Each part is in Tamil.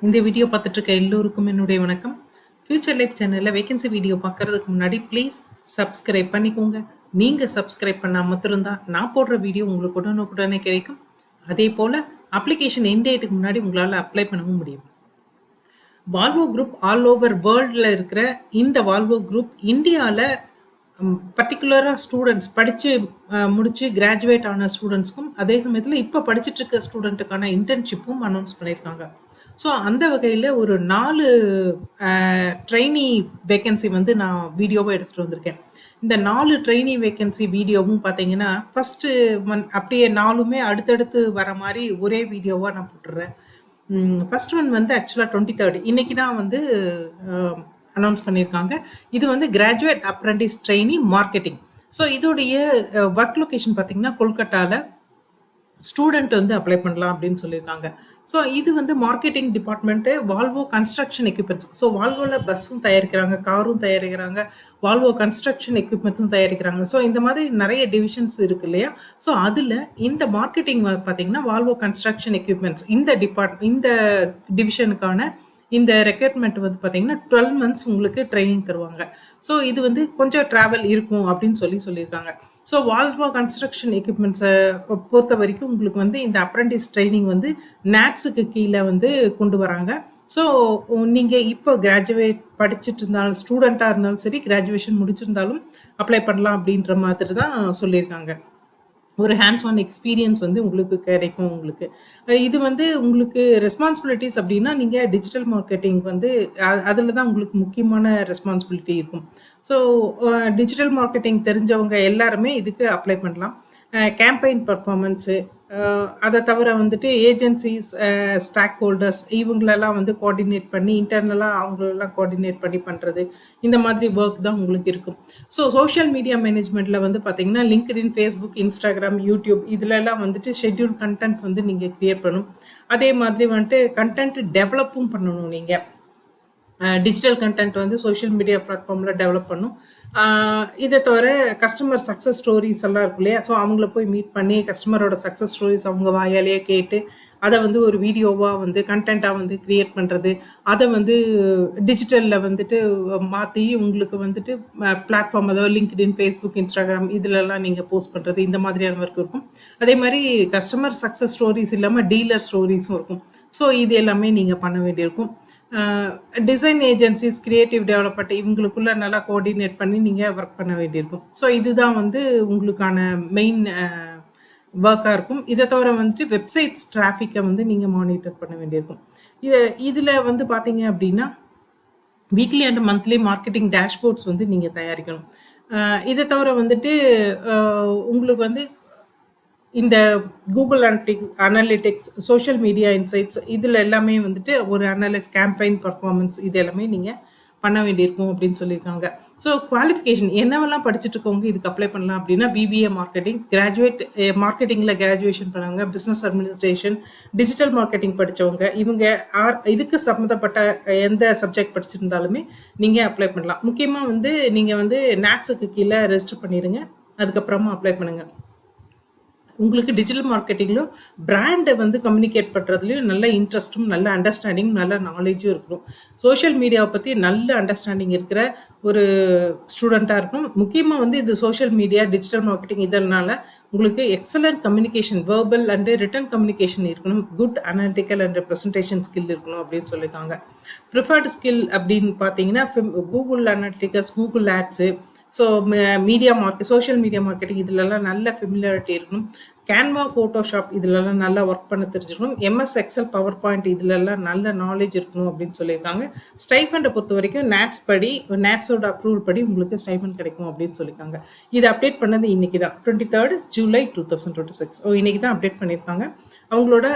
இந்த வீடியோ பார்த்துட்டு இருக்க எல்லோருக்கும் என்னுடைய வணக்கம். ஃபியூச்சர் லைஃப் சேனலில் வேகன்சி வீடியோ பார்க்கறதுக்கு முன்னாடி ப்ளீஸ் சப்ஸ்கிரைப் பண்ணிக்கோங்க. நீங்கள் சப்ஸ்கிரைப் பண்ணால் மட்டும்தான் நான் போடுற வீடியோ உங்களுக்கு உடனுக்குடனே கிடைக்கும். அதே போல் அப்ளிகேஷன் எண்ட் டேட்டுக்கு முன்னாடி உங்களால் அப்ளை பண்ணவும் முடியும். வால்வோ குரூப் ஆல் ஓவர் வேர்ல்டில் இருக்கிற இந்த வால்வோ குரூப் இந்தியாவில் பர்டிகுலராக ஸ்டூடெண்ட்ஸ் படித்து முடித்து கிராஜுவேட் ஆன ஸ்டூடெண்ட்ஸ்க்கும் அதே சமயத்தில் இப்போ படிச்சுட்டு இருக்க ஸ்டூடெண்ட்டுக்கான இன்டர்ன்ஷிப்பும் அனௌன்ஸ் பண்ணியிருக்காங்க. ஸோ அந்த வகையில் ஒரு 4 ட்ரெயினி வேக்கன்சி வந்து நான் வீடியோவை எடுத்துகிட்டு வந்திருக்கேன். இந்த 4 ட்ரெயினி வேக்கன்சி வீடியோவும் பார்த்தீங்கன்னா ஃபஸ்ட்டு அப்படியே 4மே அடுத்தடுத்து வர மாதிரி ஒரே வீடியோவாக நான் போட்டுடுறேன். ஃபர்ஸ்ட் ஒன் வந்து ஆக்சுவலாக 23rd இன்னைக்கு தான் வந்து அனௌன்ஸ் பண்ணியிருக்காங்க. இது வந்து graduate apprentice trainee marketing. So இதோடைய ஒர்க் லொக்கேஷன் பார்த்தீங்கன்னா கொல்கட்டாவில் ஸ்டூடெண்ட் வந்து அப்ளை பண்ணலாம் அப்படின்னு சொல்லியிருக்காங்க. ஸோ இது வந்து marketing department Volvo construction equipments. So வால்வோவில் பஸ்ஸும் தயாரிக்கிறாங்க, காரும் தயாரிக்கிறாங்க, வால்வோ கன்ஸ்ட்ரக்ஷன் எக்யூப்மெண்ட்ஸும் தயாரிக்கிறாங்க. ஸோ இந்த மாதிரி நிறைய டிவிஷன்ஸ் இருக்கு இல்லையா? ஸோ அதில் இந்த மார்க்கெட்டிங் பார்த்தீங்கன்னா வால்வோ கன்ஸ்ட்ரக்ஷன் எக்யூப்மெண்ட்ஸ் இந்த டிவிஷனுக்கான இந்த ரெக்யர்மெண்ட் வந்து பார்த்தீங்கன்னா 12 months உங்களுக்கு ட்ரைனிங் தருவாங்க. ஸோ இது வந்து கொஞ்சம் ட்ராவல் இருக்கும் அப்படின்னு சொல்லியிருக்காங்க. ஸோ வால்வோ கன்ஸ்ட்ரக்ஷன் எக்யூப்மெண்ட்ஸை பொறுத்த வரைக்கும் உங்களுக்கு வந்து இந்த அப்ரெண்டிஸ் ட்ரைனிங் வந்து நேட்ஸுக்கு கீழே வந்து கொண்டு வராங்க. ஸோ நீங்கள் இப்போ கிராஜுவேட் படிச்சுட்டு இருந்தாலும் ஸ்டூடெண்ட்டாக இருந்தாலும் சரி, கிராஜுவேஷன் முடிச்சிருந்தாலும் அப்ளை பண்ணலாம் அப்படின்ற மாதிரி தான் சொல்லியிருக்காங்க. ஒரு ஹேண்ட்ஸ் ஆன் எக்ஸ்பீரியன்ஸ் வந்து உங்களுக்கு கிடைக்கும். இது வந்து உங்களுக்கு ரெஸ்பான்சிபிலிட்டிஸ் அப்படின்னா நீங்கள் டிஜிட்டல் மார்க்கெட்டிங் வந்து அதில் தான் உங்களுக்கு முக்கியமான ரெஸ்பான்சிபிலிட்டி இருக்கும். ஸோ டிஜிட்டல் மார்க்கெட்டிங் தெரிஞ்சவங்க எல்லாருமே இதுக்கு அப்ளை பண்ணலாம். கேம்பெயின் பர்ஃபார்மன்ஸு, அதை தவிர வந்துட்டு ஏஜென்சிஸ், ஸ்டாக் ஹோல்டர்ஸ் இவங்களெல்லாம் வந்து கோஆர்டினேட் பண்ணி இன்டர்னலாக அவங்களெல்லாம் கோஆர்டினேட் பண்ணி பண்ணுறது, இந்த மாதிரி ஒர்க் தான் உங்களுக்கு இருக்கும். ஸோ சோஷியல் மீடியா மேனேஜ்மெண்ட்டில் வந்து பார்த்தீங்கன்னா லிங்க்டின், ஃபேஸ்புக், இன்ஸ்டாகிராம், யூடியூப் இதிலெல்லாம் வந்துட்டு ஷெட்யூல் கண்டென்ட் வந்து நீங்கள் க்ரியேட் பண்ணணும். அதே மாதிரி வந்துட்டு கண்டென்ட் டெவலப்பும் பண்ணணும். நீங்கள் டிஜிட்டல் கண்டென்ட் வந்து சோஷியல் மீடியா பிளாட்ஃபார்மில் டெவலப் பண்ணும். இதை தவிர கஸ்டமர் சக்ஸஸ் ஸ்டோரிஸ் எல்லாம் இருக்கும் இல்லையா? ஸோ அவங்கள போய் மீட் பண்ணி கஸ்டமரோட சக்ஸஸ் ஸ்டோரிஸ் அவங்க வாயாலேயே கேட்டு அதை வந்து ஒரு வீடியோவாக வந்து கண்டென்ட்டாக வந்து க்ரியேட் பண்ணுறது, அதை வந்து டிஜிட்டலில் வந்துட்டு மாற்றி உங்களுக்கு வந்துட்டு பிளாட்ஃபார்ம், அதாவது லிங்க்டின், ஃபேஸ்புக், இன்ஸ்டாகிராம் இதிலெல்லாம் நீங்கள் போஸ்ட் பண்ணுறது, இந்த மாதிரியான ஒர்க் இருக்கும். அதே மாதிரி கஸ்டமர் சக்ஸஸ் ஸ்டோரிஸ் இல்லாமல் டீலர் ஸ்டோரிஸும் இருக்கும். ஸோ இது எல்லாமே நீங்கள் பண்ண வேண்டியிருக்கும். டிசைன் ஏஜென்சிஸ், கிரியேட்டிவ் டெவலப்மெண்ட் இவங்களுக்குள்ள நல்லா கோஆர்டினேட் பண்ணி நீங்கள் ஒர்க் பண்ண வேண்டியிருக்கும். ஸோ இதுதான் வந்து உங்களுக்கான மெயின் ஒர்க்காக இருக்கும். இதை தவிர வந்துட்டு வெப்சைட்ஸ் டிராஃபிக்கை வந்து நீங்கள் மானிட்டர் பண்ண வேண்டியிருக்கும். இதில் வந்து பார்த்தீங்க அப்படின்னா weekly and monthly marketing dashboards வந்து நீங்கள் தயாரிக்கணும். இதை தவிர வந்துட்டு உங்களுக்கு வந்து இந்த Google analytics, social media insights இதில் எல்லாமே வந்துட்டு ஒரு கேம்பெயின் பர்ஃபார்மன்ஸ் இது எல்லாமே நீங்கள் பண்ண வேண்டியிருக்கும் அப்படின்னு சொல்லியிருக்காங்க. ஸோ குவாலிஃபிகேஷன் என்னவெல்லாம் படிச்சுட்டு இருக்கவங்க இதுக்கு அப்ளை பண்ணலாம் அப்படின்னா பிபிஏ மார்க்கெட்டிங், மார்க்கெட்டிங்கில் கிராஜுவேஷன் பண்ணவங்க, பிஸ்னஸ் அட்மினிஸ்ட்ரேஷன், டிஜிட்டல் மார்க்கெட்டிங் படித்தவங்க, இவங்க இதுக்கு சம்மந்தப்பட்ட எந்த சப்ஜெக்ட் படிச்சிருந்தாலுமே நீங்கள் அப்ளை பண்ணலாம். முக்கியமாக வந்து நீங்கள் வந்து நேட்ஸுக்கு கீழே ரெஜிஸ்டர் பண்ணிடுங்க, அதுக்கப்புறமா அப்ளை பண்ணுங்கள். உங்களுக்கு டிஜிட்டல் மார்க்கெட்டிங்லும் பிராண்டை வந்து கம்யூனிகேட் பண்ணுறதுலையும் நல்ல இன்ட்ரெஸ்ட்டும், நல்ல அண்டர்ஸ்டாண்டிங், நல்ல நாலேஜும் இருக்கணும். சோஷியல் மீடியாவை பற்றி நல்ல அண்டர்ஸ்டாண்டிங் இருக்கிற ஒரு ஸ்டூடெண்ட்டாக இருக்கணும். முக்கியமாக வந்து இது சோஷியல் மீடியா, டிஜிட்டல் மார்க்கெட்டிங் இதனால உங்களுக்கு excellent communication, verbal and written communication இருக்கணும். Good analytical and presentation skill இருக்கணும் அப்படின்னு சொல்லியிருக்காங்க. ப்ரிஃபர்டு ஸ்கில் அப்படின்னு பார்த்தீங்கன்னா Google analyticals, Google ads, so social media marketing இதிலெல்லாம் நல்ல ஃபெமிலியாரிட்டி இருக்கணும். கேன்வா, ஃபோட்டோஷாப் இதிலெல்லாம் நல்லா ஒர்க் பண்ண தெரிஞ்சிருக்கணும். எம்எஸ் எக்ஸல், பவர் பாயிண்ட் இதிலெல்லாம் நல்ல நாலேஜ் இருக்கணும் அப்படின்னு சொல்லியிருக்காங்க. ஸ்டைஃபண்டை பொறுத்த வரைக்கும் நேட்ஸோட அப்ரூவல் படி உங்களுக்கு ஸ்டைஃபண்ட் கிடைக்கும் அப்படின்னு சொல்லியிருக்காங்க. இது அப்டேட் பண்ணது இன்றைக்கி தான், 23rd July 2026. இன்றைக்கி தான் அப்டேட் பண்ணியிருக்காங்க. அவங்களோட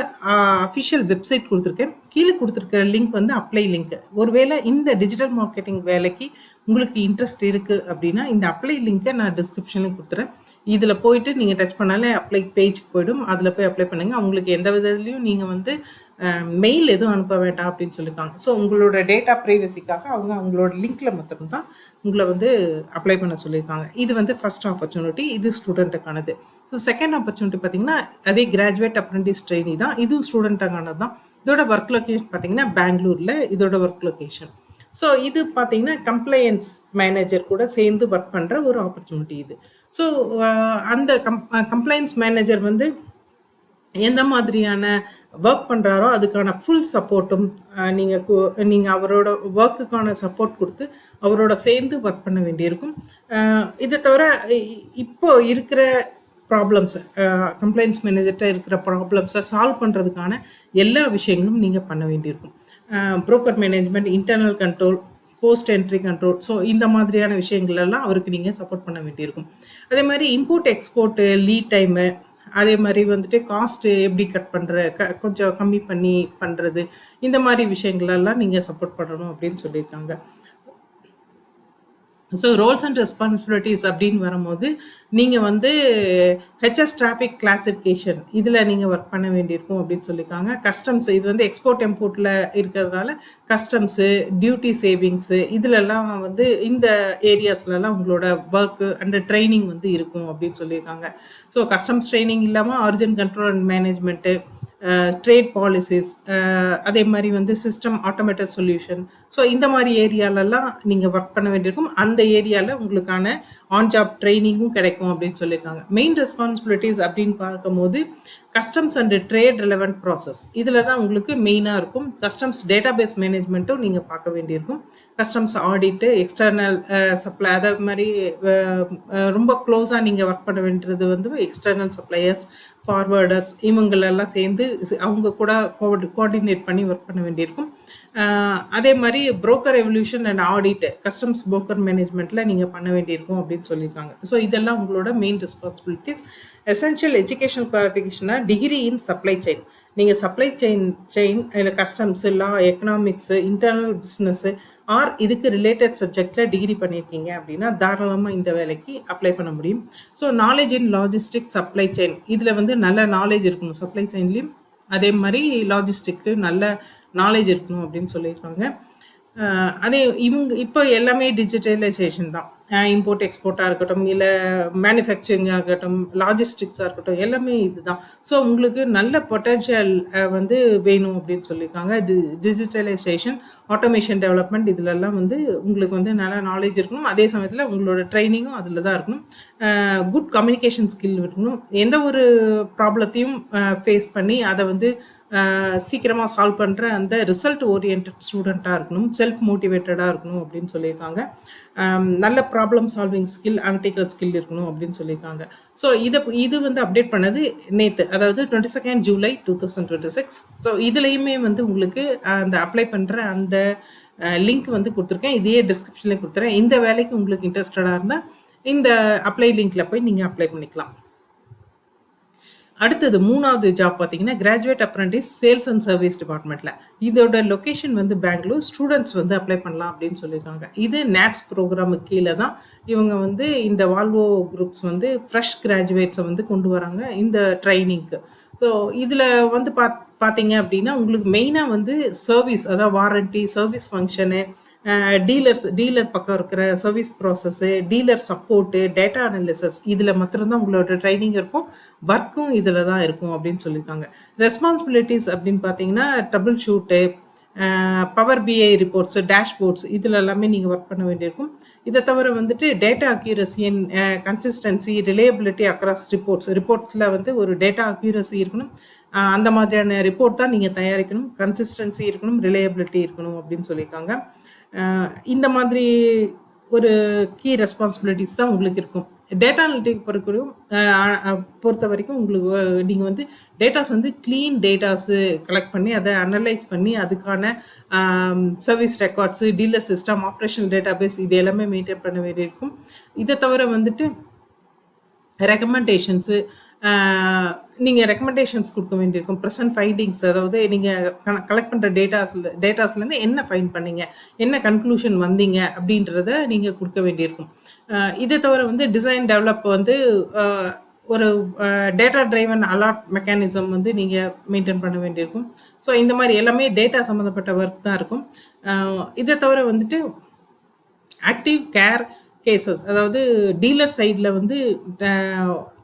அஃபிஷியல் வெப்சைட் கொடுத்துருக்கேன். கீழே கொடுத்துருக்க லிங்க் வந்து அப்ளை லிங்க். ஒருவேளை இந்த டிஜிட்டல் மார்க்கெட்டிங் வேலைக்கு உங்களுக்கு இன்ட்ரெஸ்ட் இருக்குது அப்படின்னா இந்த அப்ளை லிங்க்கை நான் டிஸ்கிரிப்ஷனில் கொடுத்துறேன். இதில் போயிட்டு நீங்கள் டச் பண்ணாலே அப்ளை பேஜுக்கு போய்டும். அதில் போய் அப்ளை பண்ணுங்கள். அவங்களுக்கு எந்த விதத்துலையும் நீங்கள் வந்து மெயில் எதுவும் அனுப்ப வேண்டாம் அப்படின்னு சொல்லியிருக்காங்க. ஸோ உங்களோட டேட்டா ப்ரைவசிக்காக அவங்க அவங்களோட லிங்க்ல மட்டும்தான் உங்களை வந்து அப்ளை பண்ண சொல்லியிருக்காங்க. இது வந்து ஃபர்ஸ்ட் ஆப்பர்ச்சுனிட்டி, இது ஸ்டூடெண்ட்டுக்கானது. ஸோ செகண்ட் ஆப்பர்ச்சுனிட்டி பார்த்தீங்கன்னா அதே கிராஜுவேட் அப்ரெண்டிஸ் ட்ரெயினி தான், இதுவும் ஸ்டூடெண்ட்டுக்கானது தான். இதோட ஒர்க் லொக்கேஷன் பார்த்தீங்கன்னா பெங்களூரில் இதோட ஒர்க் லொக்கேஷன். ஸோ இது பார்த்தீங்கன்னா கம்ப்ளையன்ஸ் மேனேஜர் கூட சேர்ந்து ஒர்க் பண்ணுற ஒரு ஆப்பர்ச்சுனிட்டி இது. ஸோ அந்த கம்ப்ளையன்ஸ் மேனேஜர் வந்து எந்த மாதிரியான ஒர்க் பண்ணுறாரோ அதுக்கான ஃபுல் சப்போர்ட்டும் நீங்கள் அவரோட ஒர்க்குக்கான சப்போர்ட் கொடுத்து அவரோட சேர்ந்து ஒர்க் பண்ண வேண்டியிருக்கும். இதை தவிர இப்போ இருக்கிற ப்ராப்ளம்ஸை கம்ப்ளைண்ட்ஸ் மேனேஜர்கிட்ட இருக்கிற ப்ராப்ளம்ஸை சால்வ் பண்ணுறதுக்கான எல்லா விஷயங்களும் நீங்கள் பண்ண வேண்டியிருக்கும். Broker management, internal control, post entry control, so இந்த மாதிரியான விஷயங்களெல்லாம் அவருக்கு நீங்கள் சப்போர்ட் பண்ண வேண்டியிருக்கும். அதே மாதிரி இம்போர்ட் எக்ஸ்போர்ட்டு, லீட் டைமு, அதே மாதிரி வந்துட்டு காஸ்ட்டு எப்படி கட் பண்ணுற கொஞ்சம் கம்மி பண்ணி பண்ணுறது, இந்த மாதிரி விஷயங்களெல்லாம் நீங்கள் சப்போர்ட் பண்ணணும் அப்படின்னு சொல்லியிருக்காங்க. ஸோ ரோல்ஸ் அண்ட் ரெஸ்பான்சிபிலிட்டிஸ் அப்படின்னு வரும்போது நீங்கள் வந்து ஹெச்எஸ் டிராஃபிக் கிளாசிஃபிகேஷன் இதில் நீங்கள் ஒர்க் பண்ண வேண்டியிருக்கும் அப்படின்னு சொல்லியிருக்காங்க. கஸ்டம்ஸ், இது வந்து எக்ஸ்போர்ட் இம்போர்ட்டில் இருக்கிறதுனால கஸ்டம்ஸு, டியூட்டி சேவிங்ஸு, இதிலெல்லாம் வந்து இந்த ஏரியாஸ்லலாம் உங்களோட ஒர்க்கு அண்ட் ட்ரைனிங் வந்து இருக்கும் அப்படின்னு சொல்லியிருக்காங்க. ஸோ கஸ்டம்ஸ் ட்ரைனிங் இல்லாமல் origin control and management, trade policies, அதே மாதிரி வந்து சிஸ்டம் ஆட்டோமேட்டட் சொல்யூஷன், ஸோ இந்த மாதிரி ஏரியாலெல்லாம் நீங்கள் ஒர்க் பண்ண வேண்டியிருக்கும். அந்த ஏரியாவில் உங்களுக்கான ஆன் ஜாப் ட்ரைனிங்கும் கிடைக்கும் அப்படின்னு சொல்லியிருக்காங்க. மெயின் ரெஸ்பான்சிபிலிட்டிஸ் அப்படின்னு பார்க்கும்போது customs and trade relevant process, இதில் தான் உங்களுக்கு மெயினாக இருக்கும். கஸ்டம்ஸ் டேட்டாபேஸ் மேனேஜ்மெண்ட்டும் நீங்கள் பார்க்க வேண்டியிருக்கும். கஸ்டம்ஸ் ஆடிட்டு, எக்ஸ்டர்னல் சப்ளை, அதே மாதிரி ரொம்ப க்ளோஸாக நீங்கள் ஒர்க் பண்ண வேண்டியது வந்து எக்ஸ்டர்னல் சப்ளையர்ஸ், ஃபார்வர்டர்ஸ், இவங்களெல்லாம் சேர்ந்து அவங்க கூட கோஆர்டினேட் பண்ணி ஒர்க் பண்ண வேண்டியிருக்கும். அதே மாதிரி broker evaluation and audit, customs broker மேனேஜ்மெண்ட்டில் நீங்கள் பண்ண வேண்டியிருக்கும் அப்படின்னு சொல்லியிருக்காங்க. ஸோ இதெல்லாம் உங்களோட மெயின் ரெஸ்பான்சிபிலிட்டிஸ். எசென்ஷியல் எஜுகேஷனல் குவாலிஃபிகேஷனாக டிகிரி இன் சப்ளை செயின், நீங்கள் சப்ளை செயின் இல்லை customs, law, economics, internal business or இதுக்கு ரிலேட்டட் சப்ஜெக்டில் டிகிரி பண்ணியிருக்கீங்க அப்படின்னா தாராளமாக இந்த வேலைக்கு அப்ளை பண்ண முடியும். So knowledge in logistic supply chain, இதில் வந்து நல்ல நாலேஜ் இருக்கணும் சப்ளை செயின்லேயும், அதே மாதிரி லாஜிஸ்டிக்லேயும் நல்ல நாலேஜ் இருக்கணும் அப்படின்னு சொல்லியிருக்காங்க. அதே இப்போ எல்லாமே டிஜிட்டலைசேஷன் தான். இம்போர்ட் எக்ஸ்போர்ட்டாக இருக்கட்டும், இல்லை மேனுஃபேக்சரிங்காக இருக்கட்டும், லாஜிஸ்டிக்ஸாக இருக்கட்டும், எல்லாமே இதுதான். ஸோ உங்களுக்கு நல்ல பொட்டென்ஷியல் வந்து வேணும் அப்படின்னு சொல்லியிருக்காங்க. டிஜிட்டலைசேஷன், ஆட்டோமேஷன் டெவலப்மெண்ட், இதிலெல்லாம் வந்து உங்களுக்கு வந்து நல்ல நாலேஜ் இருக்கணும். அதே சமயத்தில் உங்களோட ட்ரைனிங்கும் அதில் தான் இருக்கணும். குட் கம்யூனிகேஷன் ஸ்கில் இருக்கணும். எந்த ஒரு ப்ராப்ளத்தையும் ஃபேஸ் பண்ணி அதை வந்து சீக்கிரமாக சால்வ் பண்ணுற அந்த ரிசல்ட் ஓரியன்ட் ஸ்டூடெண்ட்டாக இருக்கணும். செல்ஃப் மோட்டிவேட்டடாக இருக்கணும் அப்படின்னு சொல்லியிருக்காங்க. நல்ல problem solving skill, analytical skill இருக்கணும் அப்படின்னு சொல்லியிருக்காங்க. ஸோ இது வந்து அப்டேட் பண்ணது நேற்று, அதாவது 22 ஜூலை 2026. ஸோ இதுலேயுமே வந்து உங்களுக்கு அந்த அப்ளை பண்ணுற அந்த லிங்க் வந்து கொடுத்துருக்கேன். இதையே டிஸ்கிரிப்ஷன்லேயே கொடுத்துறேன். இந்த வேலைக்கு உங்களுக்கு இன்ட்ரெஸ்டடாக இருந்தால் இந்த அப்ளை லிங்க்கில் போய் நீங்கள் அப்ளை பண்ணிக்கலாம். அடுத்தது மூணாவது ஜாப் பார்த்தீங்கன்னா graduate apprentice sales and service டிபார்ட்மெண்ட்டில். இதோட லொக்கேஷன் வந்து பெங்களூர். ஸ்டூடெண்ட்ஸ் வந்து அப்ளை பண்ணலாம் அப்படின்னு சொல்லியிருக்காங்க. இது நேட்ஸ் ப்ரோக்ராமுக்கு கீழே தான் இவங்க வந்து இந்த வால்வோ குரூப்ஸ் வந்து ஃப்ரெஷ் கிராஜுவேட்ஸை வந்து கொண்டு வராங்க இந்த ட்ரைனிங்க்கு. ஸோ இதில் வந்து பார்த்தீங்க அப்படின்னா உங்களுக்கு மெயினாக வந்து சர்வீஸ், அதாவது வாரண்ட்டி, சர்வீஸ் ஃபங்க்ஷனு, டீலர் பக்கம் இருக்கிற service process, dealer support, data analysis, இதில் மாத்திரம்தான் உங்களோட ட்ரைனிங் இருக்கும். ஒர்க்கும் இதில் தான் இருக்கும் அப்படின்னு சொல்லியிருக்காங்க. ரெஸ்பான்சிபிலிட்டிஸ் அப்படின்னு பார்த்தீங்கன்னா troubleshoot, power BI reports, dashboards, இதில் எல்லாமே நீங்கள் ஒர்க் பண்ண வேண்டியிருக்கும். இதை தவிர வந்துட்டு data accuracy and consistency, reliability across ரிப்போர்ட்டில் வந்து ஒரு டேட்டா அக்யூரசி இருக்கணும். அந்த மாதிரியான ரிப்போர்ட் தான் நீங்கள் தயாரிக்கணும். கன்சிஸ்டன்சி இருக்கணும், ரிலையபிலிட்டி இருக்கணும் அப்படின்னு சொல்லியிருக்காங்க. இந்த மாதிரி ஒரு கீ ரெஸ்பான்சிபிலிட்டிஸ் தான் உங்களுக்கு இருக்கும். டேட்டா அனலிட்டிக் பொறுத்த வரைக்கும் உங்களுக்கு நீங்கள் வந்து டேட்டாஸ் வந்து க்ளீன் டேட்டாஸு கலெக்ட் பண்ணி அதை அனலைஸ் பண்ணி அதுக்கான service records, dealer system, operational database, இது எல்லாமே மெயின்டைன் பண்ண வேண்டியிருக்கும். இதை தவிர வந்துட்டு ரெக்கமெண்டேஷன்ஸு, நீங்கள் ரெக்கமெண்டேஷன்ஸ் கொடுக்க வேண்டியிருக்கும். ப்ரெசன்ட் ஃபைண்டிங்ஸ், அதாவது நீங்கள் கலெக்ட் பண்ணுற டேட்டாஸ்லேருந்து என்ன ஃபைண்ட் பண்ணீங்க, என்ன கன்க்ளூஷன் வந்தீங்க அப்படின்றத நீங்கள் கொடுக்க வேண்டியிருக்கும். இதை தவிர வந்து டிசைன் டெவலப் வந்து ஒரு டேட்டா டிரைவன் அலாட் மெக்கானிசம் வந்து நீங்கள் மெயின்டைன் பண்ண வேண்டியிருக்கும். ஸோ இந்த மாதிரி எல்லாமே டேட்டா சம்மந்தப்பட்ட ஒர்க் தான் இருக்கும். இதை தவிர வந்துட்டு ஆக்டிவ் கேர் கேசஸ், அதாவது டீலர் சைடில் வந்து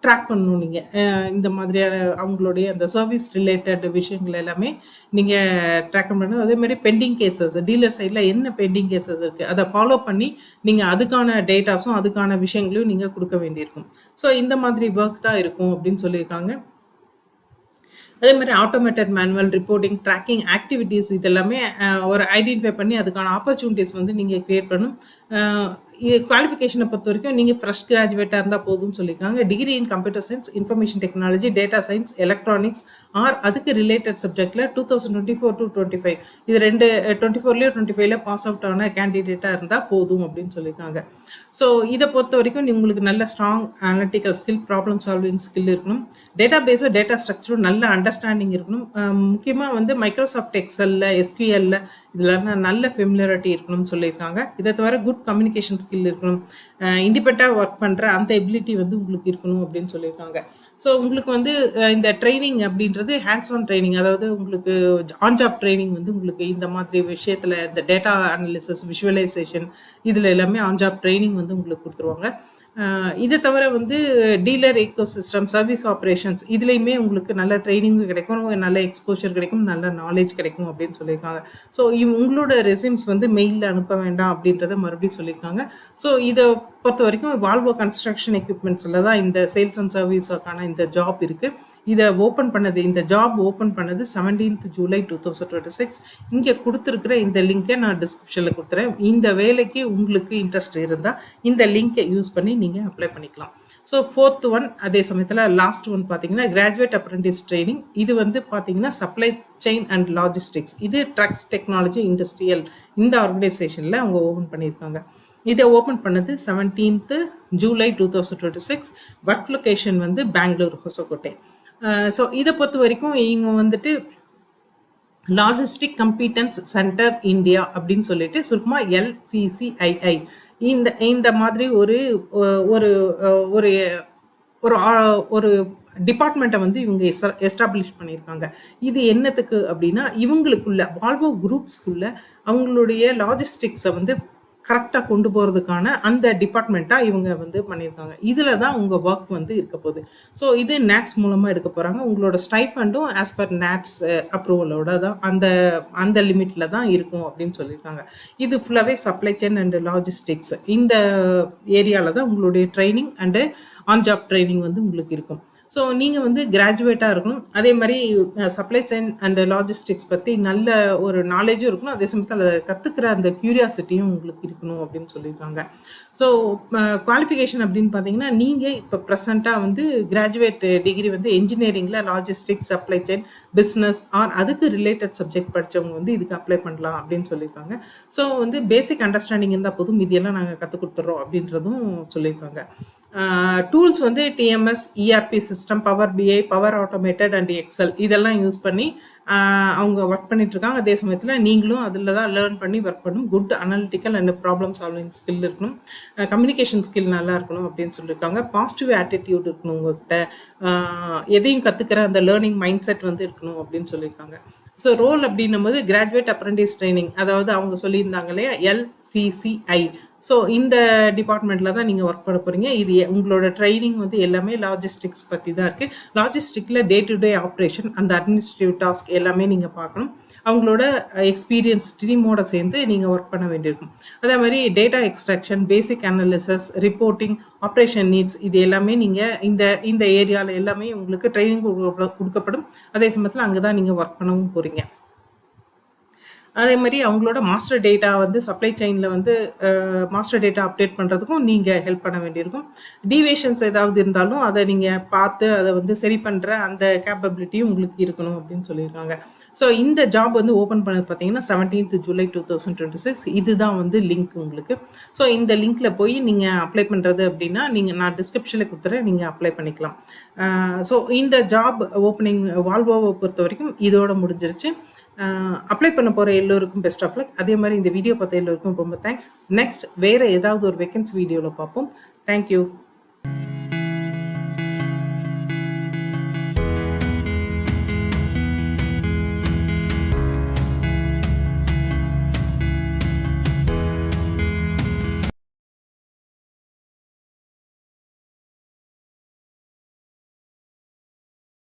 ட்ராக் பண்ணணும் நீங்கள். இந்த மாதிரியான அவங்களுடைய அந்த சர்வீஸ் ரிலேட்டட் விஷயங்கள் எல்லாமே நீங்கள் ட்ராக் பண்ணணும். அதே மாதிரி பெண்டிங் கேசஸ், டீலர் சைடில் என்ன பெண்டிங் கேசஸ் இருக்குது அதை ஃபாலோ பண்ணி நீங்கள் அதுக்கான டேட்டாஸும் அதுக்கான விஷயங்களையும் நீங்கள் கொடுக்க வேண்டியிருக்கும். ஸோ இந்த மாதிரி ஒர்க் தான் இருக்கும் அப்படின்னு சொல்லியிருக்காங்க. அதே மாதிரி automated manual reporting, tracking activities இதெல்லாமே ஒரு ஐடென்டிஃபை பண்ணி அதுக்கான ஆப்பர்ச்சுனிட்டிஸ் வந்து நீங்கள் க்ரியேட் பண்ணணும். குவாலிஃபிகேஷனை பொறுத்த வரைக்கும் நீங்கள் ஃப்ரெஷ் கிராஜுவேட்டாக இருந்தால் போதும்னு சொல்லியிருக்காங்க. Degree in computer science, information technology, data science, electronics or அதுக்கு ரிலேட்டட் சப்ஜெக்டில் 2024 to 25 இது 24லேயோ 25ல பாஸ் அவுட் ஆன கேண்டிடேட்டாக இருந்தால் போதும் அப்படின்னு சொல்லியிருக்காங்க. ஸோ இதை பொறுத்த வரைக்கும் உங்களுக்கு நல்ல strong analytical skill, problem solving skill இருக்கணும். டேட்டா பேஸும் டேட்டா ஸ்ட்ரக்சரும் நல்ல அண்டர்ஸ்டாண்டிங் இருக்கணும். முக்கியமாக வந்து மைக்ரோசாஃப்ட் எக்ஸலில், எஸ்கியூஎல்ல இதெல்லாம் நல்ல ஃபெமிலியாரிட்டி இருக்கணும்னு சொல்லியிருக்காங்க. இதை தவிர குட் கம்யூனிகேஷன் ஸ்கில் இருக்கணும். இண்டிபெண்ட்டாக ஒர்க் பண்ணுற அந்த எபிலிட்டி வந்து உங்களுக்கு இருக்கணும் அப்படின்னு சொல்லியிருக்காங்க. ஸோ உங்களுக்கு வந்து இந்த ட்ரைனிங் அப்படின்றது ஹேண்ட்ஸ் ஆன் ட்ரைனிங், அதாவது உங்களுக்கு ஆன் ஜாப் ட்ரைனிங் வந்து உங்களுக்கு இந்த மாதிரி விஷயத்தில் இந்த டேட்டா அனாலிசிஸ், விஷுவலைசேஷன் இதில் எல்லாமே ஆன் ஜாப் ட்ரைனிங் வந்து உங்களுக்கு கொடுத்துருவாங்க. இதை தவிர வந்து டீலர் எக்கோசிஸ்டம், சர்வீஸ் ஆப்ரேஷன்ஸ் இதுலேயுமே உங்களுக்கு நல்ல ட்ரைனிங்கும் கிடைக்கும், நல்ல எக்ஸ்போஷர் கிடைக்கும், நல்ல நாலேஜ் கிடைக்கும் அப்படின்னு சொல்லியிருக்காங்க. ஸோ உங்களோட ரெசியூம்ஸ் வந்து மெயிலில் அனுப்ப வேண்டாம் அப்படின்றத மறுபடியும் சொல்லியிருக்காங்க. ஸோ இதை பொறுத்த வரைக்கும் வால்வோ கன்ஸ்ட்ரக்ஷன் எக்யூப்மெண்ட்ஸில் தான் இந்த சேல்ஸ் அண்ட் சர்வீஸுக்கான இந்த ஜாப் இருக்குது. இதை இந்த ஜாப் ஓப்பன் பண்ணது 17th July 2026. இங்கே கொடுத்துருக்குற இந்த லிங்கை நான் டிஸ்கிரிப்ஷனில் கொடுத்துறேன். இந்த வேலைக்கு உங்களுக்கு இன்ட்ரெஸ்ட் இருந்தால் இந்த லிங்கை யூஸ் பண்ணி நீங்கள் அப்ளை பண்ணிக்கலாம். ஸோ 4th one, அதே சமயத்தில் லாஸ்ட் ஒன் பார்த்தீங்கன்னா கிராஜுவேட் அப்ரெண்டிஸ் ட்ரைனிங். இது வந்து பார்த்தீங்கன்னா சப்ளை செயின் அண்ட் லாஜிஸ்டிக்ஸ், இது ட்ரக்ஸ் டெக்னாலஜி இண்டஸ்ட்ரியல் இந்த ஆர்கனைசேஷனில் அவங்க ஓப்பன் பண்ணியிருக்காங்க. இதை ஓப்பன் பண்ணது 17th July 2026. ஒர்க் லொக்கேஷன் வந்து பெங்களூர், ஹொசக்கோட்டை. ஸோ இதை பொறுத்த வரைக்கும் இவங்க வந்துட்டு லாஜிஸ்டிக் கம்பீட்டன்ஸ் சென்டர் இந்தியா அப்படின்னு சொல்லிட்டு சுருக்கமாக LCCII இந்த மாதிரி ஒரு ஒரு ஒரு ஒரு ஒரு டிபார்ட்மெண்ட்டை வந்து இவங்க எஸ்டாப்ளிஷ் பண்ணியிருக்காங்க. இது என்னத்துக்கு அப்படின்னா இவங்களுக்குள்ள வால்வோ குரூப்ஸ்குள்ள அவங்களுடைய லாஜிஸ்டிக்ஸை வந்து கரெக்டாக கொண்டு போகிறதுக்கான அந்த டிபார்ட்மெண்ட்டாக இவங்க வந்து பண்ணியிருக்காங்க. இதில் தான் உங்கள் ஒர்க் வந்து இருக்க போகுது. ஸோ இது நேட்ஸ் மூலமாக எடுக்க போகிறாங்க. உங்களோட ஸ்டைஃபண்டும் ஆஸ் பர் நேட்ஸ் அப்ரூவலோட தான் அந்த லிமிட்டில் தான் இருக்கும் அப்படின்னு சொல்லியிருக்காங்க. இது ஃபுல்லாகவே சப்ளை செயின் அண்டு லாஜிஸ்டிக்ஸ் இந்த ஏரியாவில் தான் உங்களுடைய training and on job training வந்து உங்களுக்கு இருக்கும். ஸோ நீங்கள் வந்து கிராஜுவேட்டாக இருக்கணும். அதே மாதிரி சப்ளை செயின் அண்ட் லாஜிஸ்டிக்ஸ் பற்றி நல்ல ஒரு நாலேஜும் இருக்கணும். அதே சமயத்தில் அதை கற்றுக்கிற அந்த க்யூரியாசிட்டியும் உங்களுக்கு இருக்கணும் அப்படின்னு சொல்லியிருக்காங்க. ஸோ குவாலிஃபிகேஷன் அப்படின்னு பார்த்தீங்கன்னா நீங்கள் இப்போ ப்ரெசண்ட்டாக வந்து கிராஜுவேட் டிகிரி வந்து என்ஜினியரிங்கில் logistics, supply chain, business or அதுக்கு ரிலேட்டட் சப்ஜெக்ட் படித்தவங்க வந்து இதுக்கு அப்ளை பண்ணலாம் அப்படின்னு சொல்லியிருக்காங்க. ஸோ வந்து பேசிக் அண்டர்ஸ்டாண்டிங் இருந்தால் போதும், இதெல்லாம் நாங்கள் கற்றுக் கொடுத்துட்றோம் அப்படின்றதும் சொல்லியிருக்காங்க. டூல்ஸ் வந்து TMS, ERP system, power BI, power automated and excel இதெல்லாம் யூஸ் பண்ணி அவங்க ஒர்க் பண்ணிட்டு இருக்காங்க. அதே சமயத்தில் நீங்களும் அதில் தான் லேர்ன் பண்ணி ஒர்க் பண்ணணும். Good analytical and problem solving skill இருக்கணும். கம்யூனிகேஷன் ஸ்கில் நல்லா இருக்கணும் அப்படின்னு சொல்லியிருக்காங்க. பாசிட்டிவ் ஆட்டிடியூட் இருக்கணும் உங்கள்கிட்ட. எதையும் கற்றுக்கிற அந்த லேர்னிங் மைண்ட் செட் வந்து இருக்கணும் அப்படின்னு சொல்லியிருக்காங்க. ஸோ ரோல் அப்படின்னும் போது கிராஜுவேட் அப்ரெண்டிஸ் ட்ரைனிங், அதாவது அவங்க சொல்லியிருந்தாங்க இல்லையா LCCI. ஸோ இந்த டிபார்ட்மெண்ட்டில் தான் நீங்கள் ஒர்க் பண்ண போகிறீங்க. இது உங்களோட ட்ரைனிங் வந்து எல்லாமே லாஜிஸ்டிக்ஸ் பற்றி தான் இருக்குது. லாஜிஸ்டிக்கில் டே டு டே ஆப்ரேஷன், அந்த அட்மினிஸ்ட்ரேட்டிவ் டாஸ்க் எல்லாமே நீங்கள் பார்க்கணும். அவங்களோட எக்ஸ்பீரியன்ஸ் டீமோட சேர்ந்து நீங்கள் ஒர்க் பண்ண வேண்டியிருக்கும். அதே மாதிரி டேட்டா எக்ஸ்ட்ராக்ஷன், பேசிக் அனாலிசிஸ், ரிப்போர்ட்டிங், ஆப்ரேஷன் நீட்ஸ் இது எல்லாமே நீங்கள் இந்த ஏரியாவில் எல்லாமே உங்களுக்கு ட்ரைனிங் கொடுக்கப்படும். அதே சமயத்தில் அங்கே தான் நீங்கள் ஒர்க் பண்ணவும் போகிறீங்க. அதே மாதிரி அவங்களோட மாஸ்டர் டேட்டா வந்து சப்ளை செயினில் வந்து மாஸ்டர் டேட்டா அப்டேட் பண்ணுறதுக்கும் நீங்கள் ஹெல்ப் பண்ண வேண்டியிருக்கும். டீவியேஷன்ஸ் ஏதாவது இருந்தாலும் அதை நீங்கள் பார்த்து அதை வந்து சரி பண்ணுற அந்த கேப்பபிலிட்டியும் உங்களுக்கு இருக்கணும் அப்படின்னு சொல்லியிருக்காங்க. ஸோ இந்த ஜாப் வந்து ஓப்பன் பண்ணது பார்த்தீங்கன்னா 17th July 2026. இதுதான் வந்து லிங்க் உங்களுக்கு. ஸோ இந்த லிங்க்கில் போய் நீங்கள் அப்ளை பண்ணுறது அப்படின்னா நான் டிஸ்கிரிப்ஷனில் கொடுத்துறேன், நீங்கள் அப்ளை பண்ணிக்கலாம். ஸோ இந்த ஜாப் ஓப்பனிங் வால்வோவை பொறுத்த வரைக்கும் இதோட முடிஞ்சிருச்சு. அப்ளை பண்ண போகிற எல்லோருக்கும் பெஸ்ட் ஆஃப் லக். அதே மாதிரி இந்த வீடியோ பார்த்த எல்லோருக்கும் ரொம்ப தேங்க்ஸ். நெக்ஸ்ட் வேறு ஏதாவது ஒரு வேக்கன்சி வீடியோவில் பார்ப்போம். தேங்க்யூ.